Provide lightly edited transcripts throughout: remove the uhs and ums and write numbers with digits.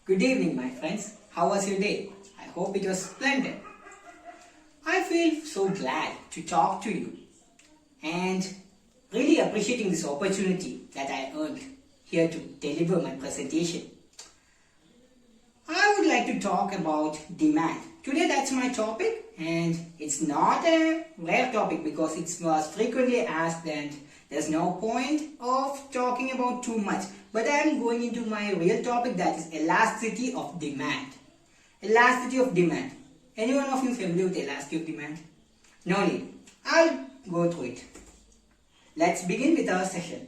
Good evening, my friends. How was your day? I hope it was splendid. I feel so glad to talk to you and really appreciating this opportunity that I earned here to deliver my presentation. I would like to talk about demand. Today that's my topic, and it's not a rare topic because it was frequently asked and there's no point of talking about too much. But I am going into my real topic, that is elasticity of demand. Elasticity of demand. Anyone of you familiar with elasticity of demand? No need. I'll go through it. Let's begin with our session.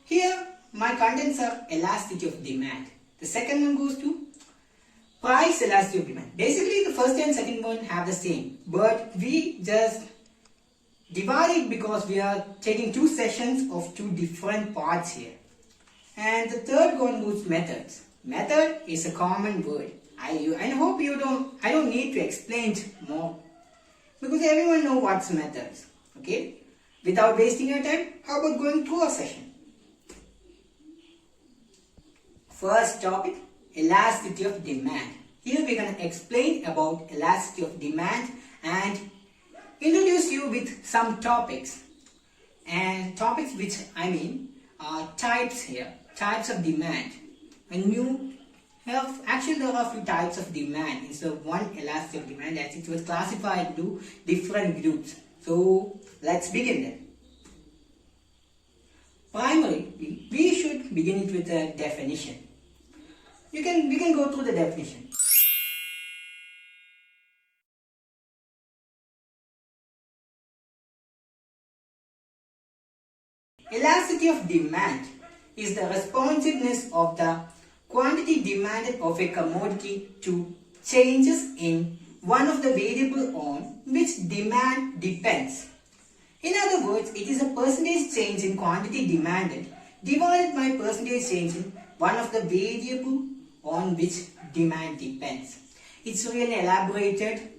Here, my contents are elasticity of demand. The second one goes to price elasticity of demand. Basically, the first and second one have the same, but we just divide it because we are taking two sessions of two different parts here. And the third one goes methods. Method is a common word. I hope I don't need to explain it more because everyone knows what's methods. Okay? Without wasting your time, how about going through a session? First topic, elasticity of demand. Here we're going to explain about elasticity of demand and introduce you with some topics. And topics which I mean are types here, types of demand. Actually there are a few types of demand instead of one elasticity of demand, as it was classified into different groups. So let's begin then. Primarily, we should begin it with a definition. We can go through the definition. Elasticity of demand is the responsiveness of the quantity demanded of a commodity to changes in one of the variables on which demand depends. In other words, it is a percentage change in quantity demanded divided by percentage change in one of the variables on which demand depends. It's really elaborated,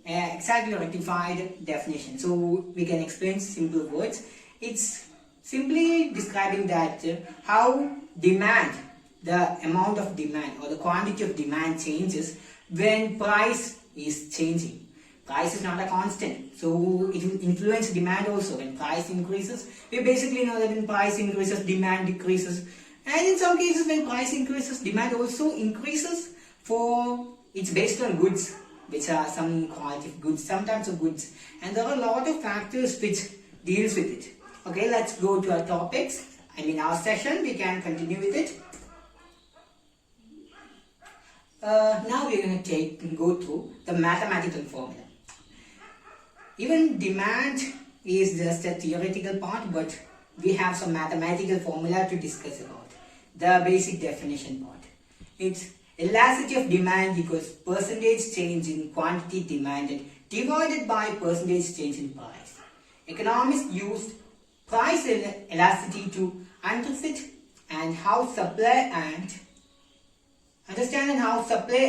exactly rectified definition. So we can explain simple words. It's simply describing that how demand, the amount of demand or the quantity of demand changes when price is changing. Price is not a constant, so it will influence demand also. When price increases, we basically know that when price increases, demand decreases. And in some cases, when price increases, demand also increases. It's based on goods, which are some quality of goods, some types of goods. And there are a lot of factors which deals with it. Okay, let's go to our topics. Our session, we can continue with it. Now we're going to go through the mathematical formula. Even demand is just a theoretical part, but we have some mathematical formula to discuss about. The basic definition part. It's elasticity of demand equals percentage change in quantity demanded divided by percentage change in price. Economists used price elasticity to understand how supply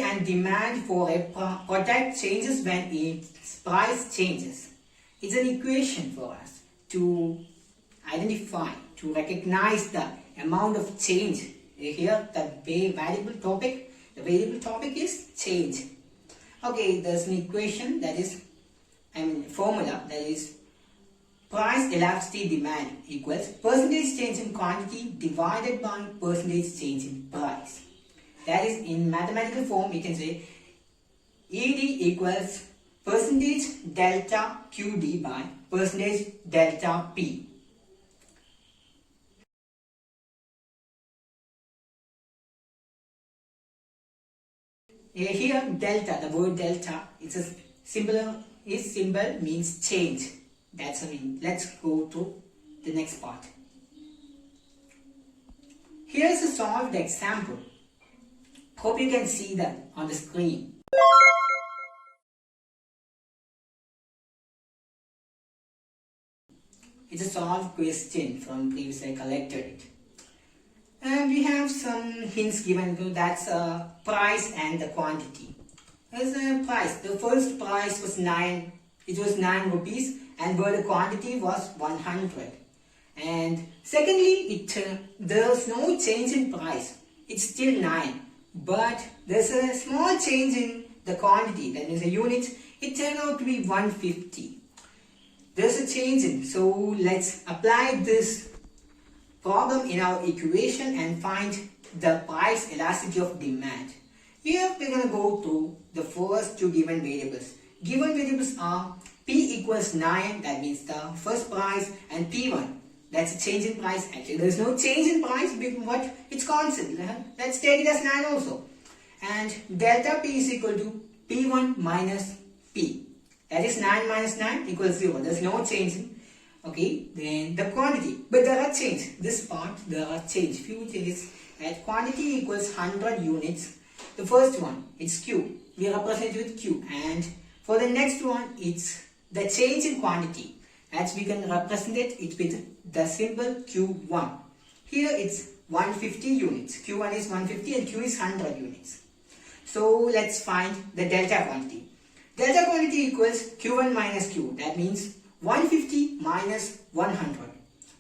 and demand for a product changes when its price changes. It's an equation for us to identify, to recognize the amount of change. Here the variable topic is change. Okay, there's an equation that is, formula that is price elasticity demand equals percentage change in quantity divided by percentage change in price. That is, in mathematical form, we can say ED equals percentage delta QD by percentage delta P. Here delta, the word delta, it's a symbol means change. That's let's go to the next part. Here's a solved example. Hope you can see that on the screen. It's a solved question from previous I collected it. And we have some hints given. That's price and the quantity. As a price, the first price was 9 it was 9 rupees, and where the quantity was 100. And secondly, there's no change in price. It's still 9, but there's a small change in the quantity, that means the units. It turned out to be 150. There's a change in, so let's apply this problem in our equation and find the price elasticity of demand. Here we're going to go through the first two given variables. Given variables are P equals 9, that means the first price, and P1, that's a change in price. Actually there's no change in price, but it's constant. Let's take it as 9 also. And delta P is equal to P1 minus P. That is 9 minus 9 equals 0. There's no change in. Okay, then the quantity. But there are change. This part, there are change. Few changes. At quantity equals 100 units. The first one, it's Q. We represent it with Q. And for the next one, it's the change in quantity. As we can represent it with the symbol Q1. Here it's 150 units. Q1 is 150 and Q is 100 units. So let's find the delta quantity. Delta quantity equals Q1 minus Q. That means 150 minus 100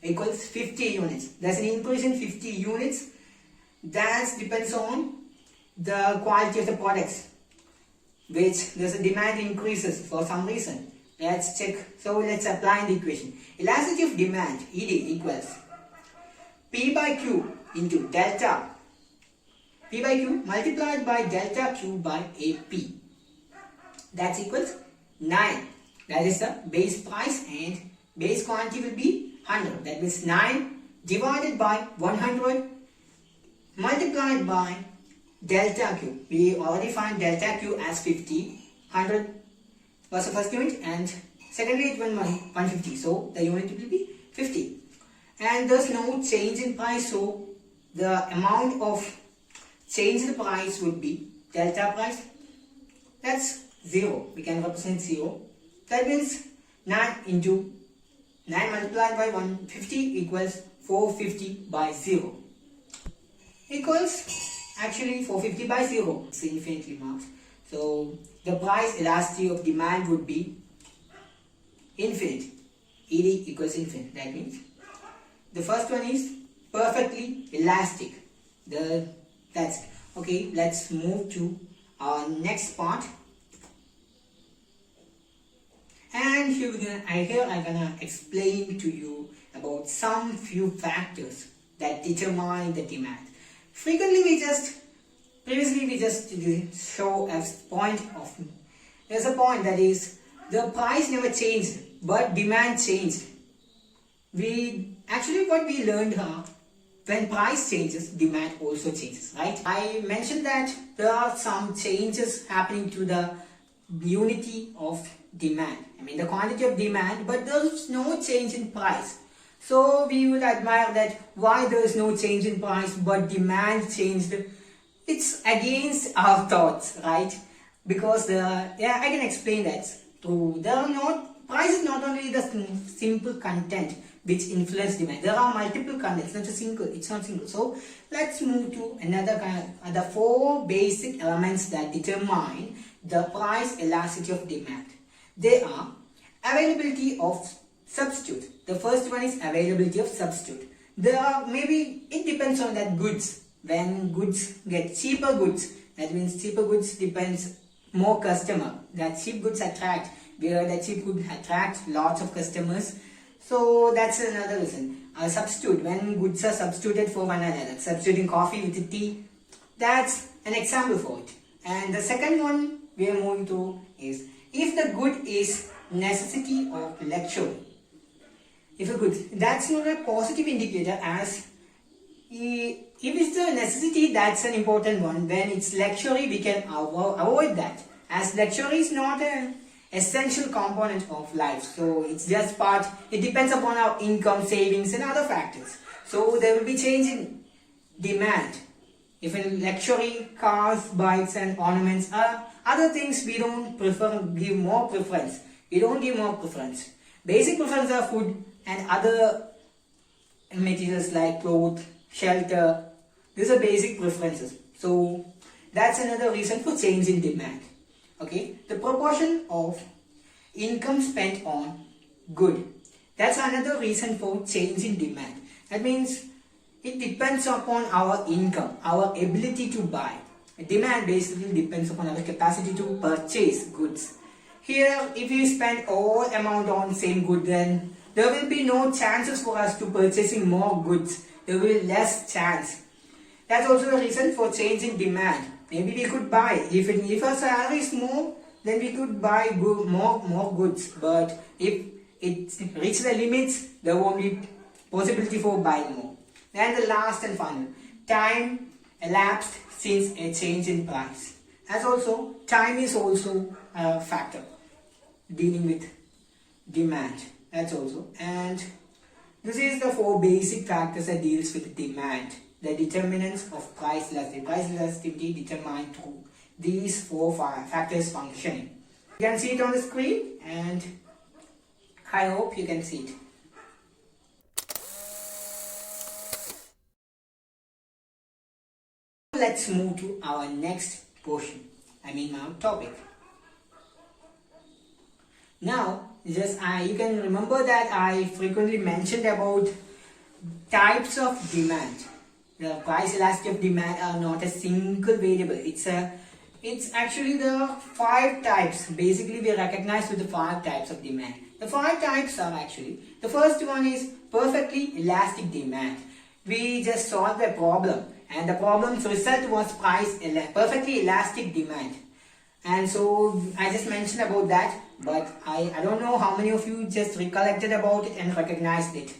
equals 50 units. There's an increase in 50 units. That depends on the quality of the products, which there's a demand increases for some reason. Let's check. So let's apply the equation. Elasticity of demand, ED, equals P by Q into delta P by Q multiplied by delta Q by AP. That equals 9. That is the base price, and base quantity will be 100. That means 9 divided by 100 multiplied by delta Q. We already find delta Q as 50. 100 was the first unit, and secondly it went 150. So the unit will be 50. And there's no change in price, so the amount of change in the price would be delta price. That's 0. We can represent 0. That means 9 into 9 multiplied by 150 equals 450 by 0. Equals actually 450 by 0. It's infinitely marked. So the price elasticity of demand would be infinite. ED equals infinite. That means the first one is perfectly elastic. That's it. Okay, let's move to our next part. And here I'm gonna explain to you about some few factors that determine the demand. Previously we just show a point of, there's a point that is the price never changed but demand changed. What we learned here, when price changes, demand also changes, right? I mentioned that there are some changes happening to the unity of demand. I mean the quantity of demand, but there's no change in price. So we will admire that why there is no change in price but demand changed. It's against our thoughts, right? Because I can explain that. So price is not only the simple content which influence demand. There are multiple contents, it's not single. So let's move to the 4 basic elements that determine the price elasticity of demand. They are availability of substitute. The first one is availability of substitute. It depends on that goods. When goods get cheaper goods, that means cheaper goods depends more customer. That cheap goods attract, where the cheap goods attract lots of customers. So that's another reason. A substitute, when goods are substituted for one another, substituting coffee with tea, that's an example for it. And the second one we are moving to is if the good is necessity or luxury. That's not a positive indicator, as if it's a necessity, that's an important one. When it's luxury, we can avoid that, as luxury is not an essential component of life. So it's just part, it depends upon our income, savings and other factors. So there will be change in demand. If in luxury, cars, bikes and ornaments are other things, we don't give more preference. We don't give more preference. Basic preference are food and other materials like clothes, shelter. These are basic preferences. So that's another reason for change in demand. Okay, the proportion of income spent on good. That's another reason for change in demand. That means it depends upon our income, our ability to buy. Demand basically depends upon our capacity to purchase goods. Here, if you spend all amount on same good, then there will be no chances for us to purchasing more goods. There will be less chance. That's also the reason for change in demand. Maybe we could buy, if our salary is more, then we could buy more goods. But if it reaches the limits, there won't be possibility for buying more. And the last and final, time elapsed since a change in price. As also, time is also a factor dealing with demand. That's also. And this is the 4 basic factors that deals with demand. The determinants of price elasticity. Price elasticity determined through these 4 factors functioning. You can see it on the screen, and I hope you can see it. Let's move to our next portion. Our topic. Now, you can remember that I frequently mentioned about types of demand. The price elasticity of demand are not a single variable. It's actually the 5 types. Basically, we recognize with the 5 types of demand. The 5 types are actually, the first one is perfectly elastic demand. We just solved the problem, and the problem's result was perfectly elastic demand. And so I just mentioned about that, but I don't know how many of you just recollected about it and recognized it.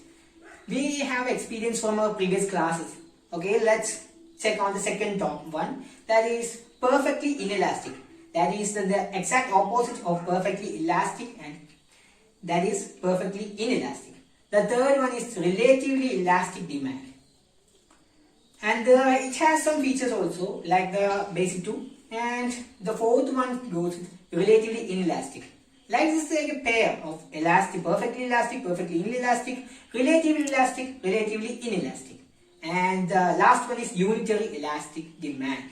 We have experience from our previous classes. Okay, let's check on the second top one. That is perfectly inelastic. That is the exact opposite of perfectly elastic, and that is perfectly inelastic. The third one is relatively elastic demand. And it has some features also, like the basic 2. And the fourth one goes relatively inelastic. Like this is like a pair of elastic, perfectly inelastic, relatively elastic, relatively inelastic. And the last one is unitary elastic demand.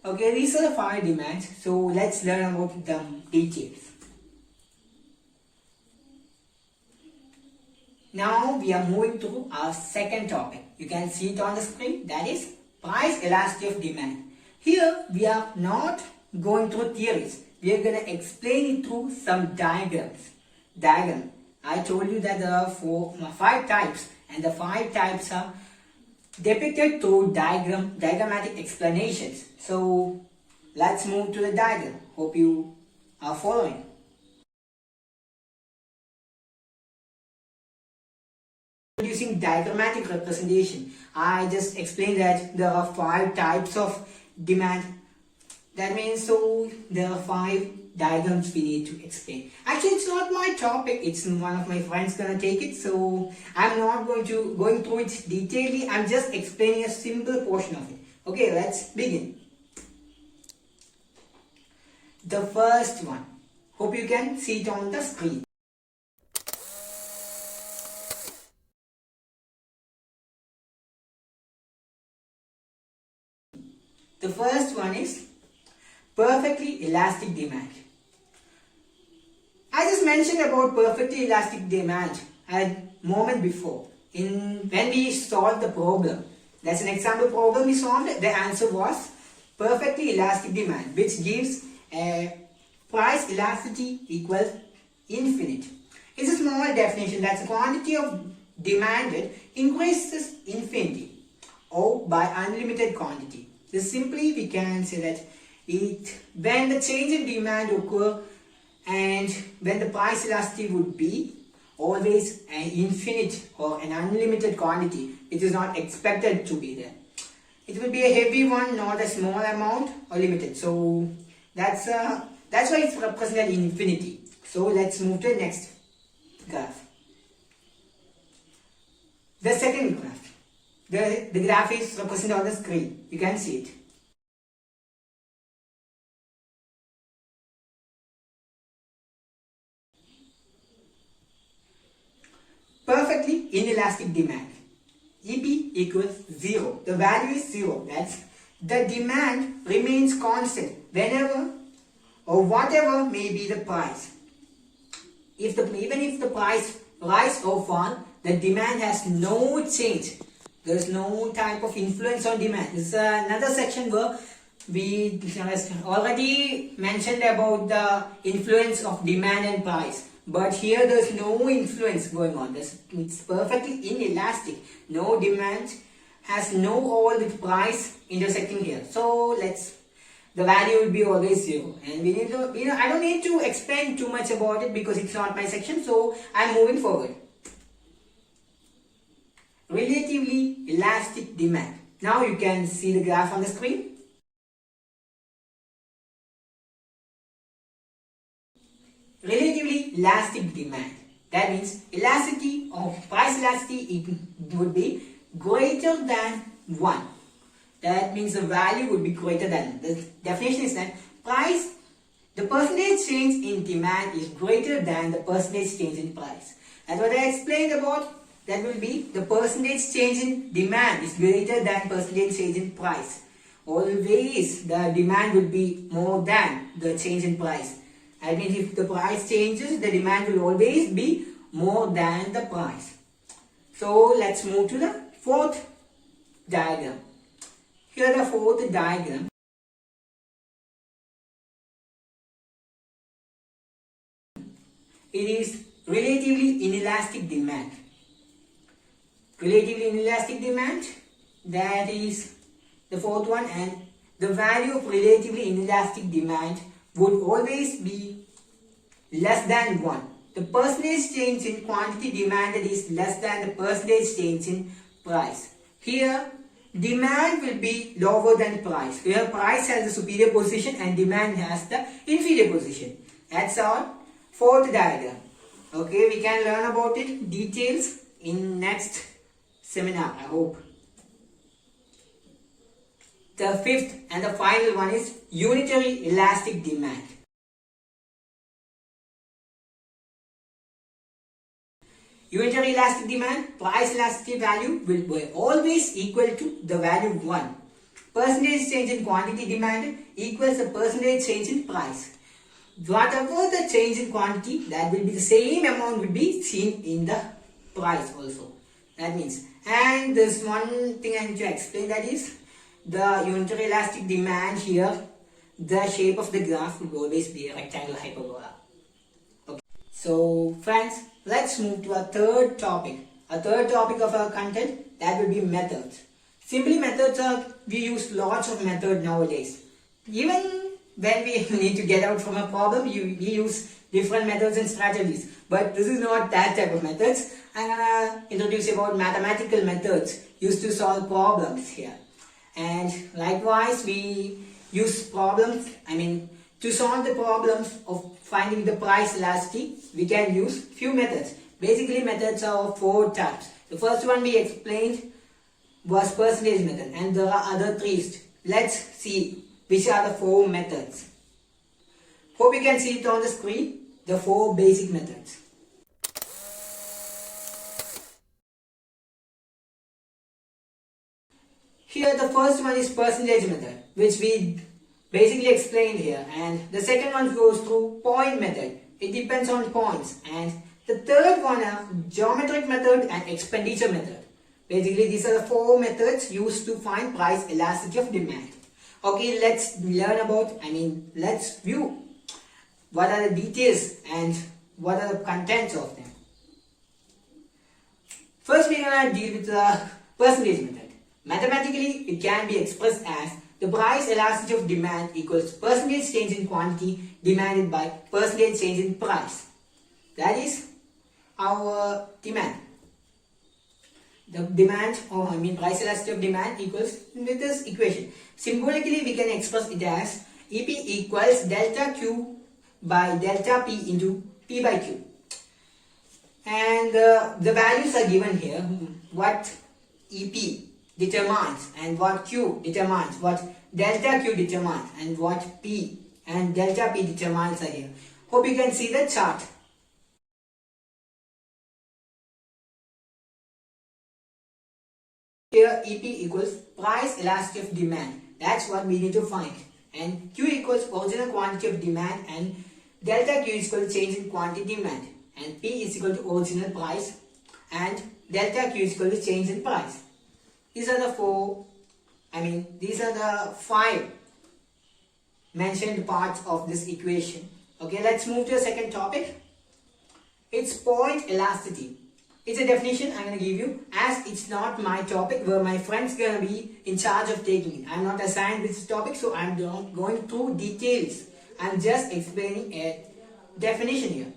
Okay, these are the 5 demands. So let's learn about them details. Now we are moving to our second topic. You can see it on the screen. That is price elasticity of demand. Here we are not going through theories. We are going to explain it through some diagrams. I told you that there are 5 types, and the 5 types are depicted through diagrammatic explanations. So let's move to the diagram. Hope you are following. Using diagrammatic representation, I just explained that there are 5 types of demand. That means so there are 5 diagrams we need to explain. Actually, it's not my topic. It's one of my friends gonna take it. So I'm not going through it detailedly. I'm just explaining a simple portion of it. Okay, let's begin. The first one. Hope you can see it on the screen. The first one is perfectly elastic demand. I just mentioned about perfectly elastic demand a moment before when we solved the problem. That's an example problem we solved. The answer was perfectly elastic demand, which gives a price elasticity equals infinite. It's a small definition. That's the quantity of demanded increases infinity or by unlimited quantity. So simply we can say that when the change in demand occur and when the price elasticity would be always an infinite or an unlimited quantity, which is not expected to be there. It will be a heavy one, not a small amount or limited. So that's why it's represented in infinity. So let's move to the next graph. The second graph. The graph is represented on the screen. You can see it. Perfectly inelastic demand. EP equals 0. The value is 0. That's the demand remains constant whenever or whatever may be the price. even if the price rise or fall, the demand has no change. There is no type of influence on demand. This is another section where we already mentioned about the influence of demand and price. But here there is no influence going on. It's perfectly inelastic. No demand has no role with price intersecting here. So the value will be always 0. And I don't need to explain too much about it because it's not my section. So I'm moving forward. Relatively elastic demand. Now you can see the graph on the screen. Relatively elastic demand. That means elasticity of price elasticity would be greater than 1. That means the value would be greater than. The definition is that the percentage change in demand is greater than the percentage change in price. That's what I explained about. That will be the percentage change in demand is greater than percentage change in price. Always the demand will be more than the change in price. That means if the price changes, the demand will always be more than the price. So let's move to the fourth diagram. Here the fourth diagram. It is relatively inelastic demand. Relatively inelastic demand, that is the fourth one, and the value of relatively inelastic demand would always be less than 1. The percentage change in quantity demanded is less than the percentage change in price. Here demand will be lower than price. Here price has the superior position and demand has the inferior position. That's our fourth diagram. Okay, we can learn about it details in next seminar, I hope. The fifth and the final one is unitary elastic demand. Unitary elastic demand, price elasticity value will be always equal to the value 1. Percentage change in quantity demanded equals the percentage change in price. Whatever the change in quantity, that will be the same amount will be seen in the price also. That means, and there's one thing I need to explain, that is the unitary elastic demand here, the shape of the graph will always be a rectangular hyperbola. Okay. So friends, let's move to a third topic. A third topic of our content, that will be methods. Simply methods we use lots of methods nowadays. Even when we need to get out from a problem, we use different methods and strategies. But this is not that type of methods. I'm gonna introduce about mathematical methods used to solve problems here. And likewise, we use to solve the problems of finding the price elasticity, we can use few methods. Basically, methods are of 4 types. The first one we explained was percentage method, and there are other 3. Let's see which are the 4 methods. Hope you can see it on the screen, the 4 basic methods. Here the first one is percentage method, which we basically explained here, and the second one goes through point method. It depends on points, and the third one are geometric method and expenditure method. Basically these are the 4 methods used to find price elasticity of demand. Okay, let's learn about, let's view what are the details and what are the contents of them. First we are going to deal with the percentage method. Mathematically, it can be expressed as the price elasticity of demand equals percentage change in quantity demanded by percentage change in price. That is our demand. The demand, price elasticity of demand equals with this equation. Symbolically, we can express it as EP equals delta Q by delta P into P by Q. And the values are given here. What EP determines and what Q determines, what delta Q determines, and what P and delta P determines are here. Hope you can see the chart. Here EP equals price elasticity of demand. That's what we need to find. And Q equals original quantity of demand, and delta Q is equal to change in quantity demand. and P is equal to original price and delta Q is equal to change in price. These are the five mentioned parts of this equation. Okay, let's move to the second topic. It's point elasticity. It's a definition I'm going to give you, as it's not my topic where my friend's going to be in charge of taking it. I'm not assigned this topic, so I'm not going through details. I'm just explaining a definition here.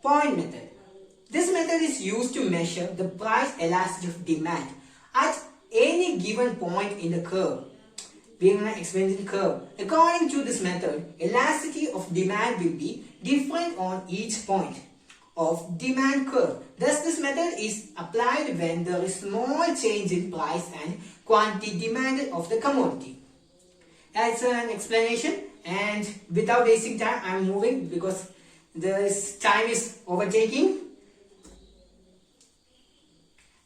Point method. This method is used to measure the price elasticity of demand at any given point in the curve. We are going to explain the curve. According to this method, elasticity of demand will be different on each point of demand curve. Thus, this method is applied when there is small change in price and quantity demanded of the commodity. That's an explanation, and without wasting time, I'm moving because this time is overtaking.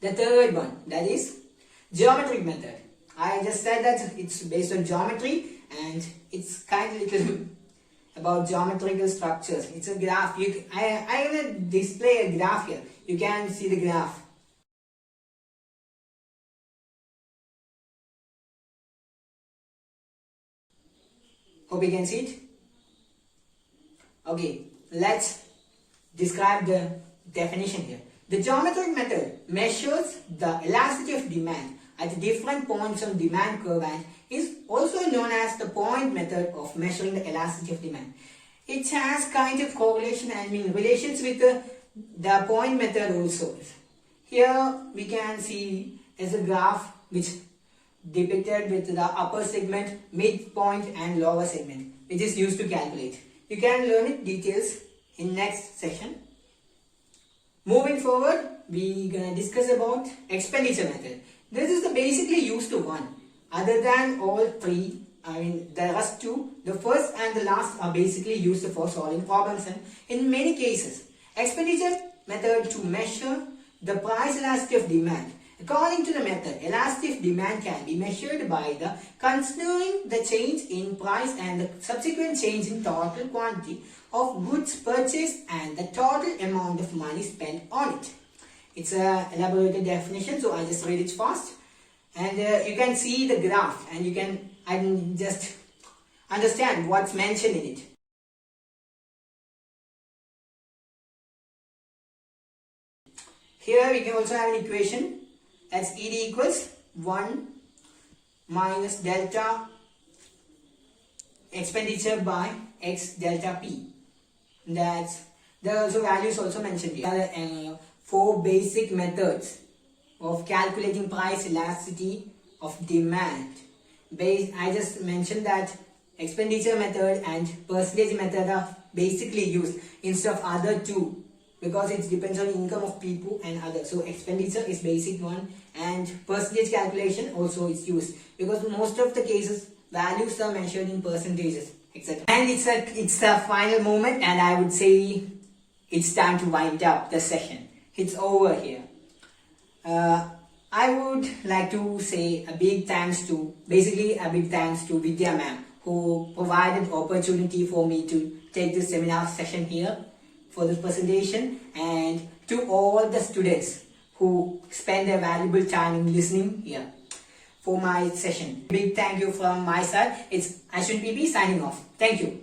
The third one, that is geometric method. I just said that it's based on geometry and it's kind of little about geometrical structures. It's a graph. I am going to display a graph here. You can see the graph. Hope you can see it. Okay, let's describe the definition here. The geometric method measures the elasticity of demand at different points on demand curve and is also known as the point method of measuring the elasticity of demand. It has kind of correlation and relations with the point method also. Here we can see as a graph which depicted with the upper segment, midpoint and lower segment, which is used to calculate. You can learn it details in next session. Moving forward, we gonna discuss about expenditure method. This is the basically used one. Other than all three, the rest two, the first and the last are basically used for solving problems, and in many cases, expenditure method to measure the price elasticity of demand. According to the method, elasticity of demand can be measured by considering the change in price and the subsequent change in total quantity of goods purchased and the total amount of money spent on it. It's a elaborated definition, so I just read it fast. And you can see the graph and you can just understand what's mentioned in it. Here we can also have an equation that's ED equals 1 minus delta expenditure by X delta P. There are also values also mentioned here. There are 4 basic methods of calculating price elasticity of demand. I just mentioned that expenditure method and percentage method are basically used instead of other two, because it depends on income of people and others. So expenditure is basic one and percentage calculation also is used, because most of the cases values are measured in percentages, etc. And it's a final moment, and I would say it's time to wind up the session. It's over here. I would like to say a big thanks to Vidya ma'am, who provided opportunity for me to take this seminar session here for this presentation, and to all the students who spend their valuable time in listening here for my session. Big thank you from my side. It's Aswin PP signing off. Thank you.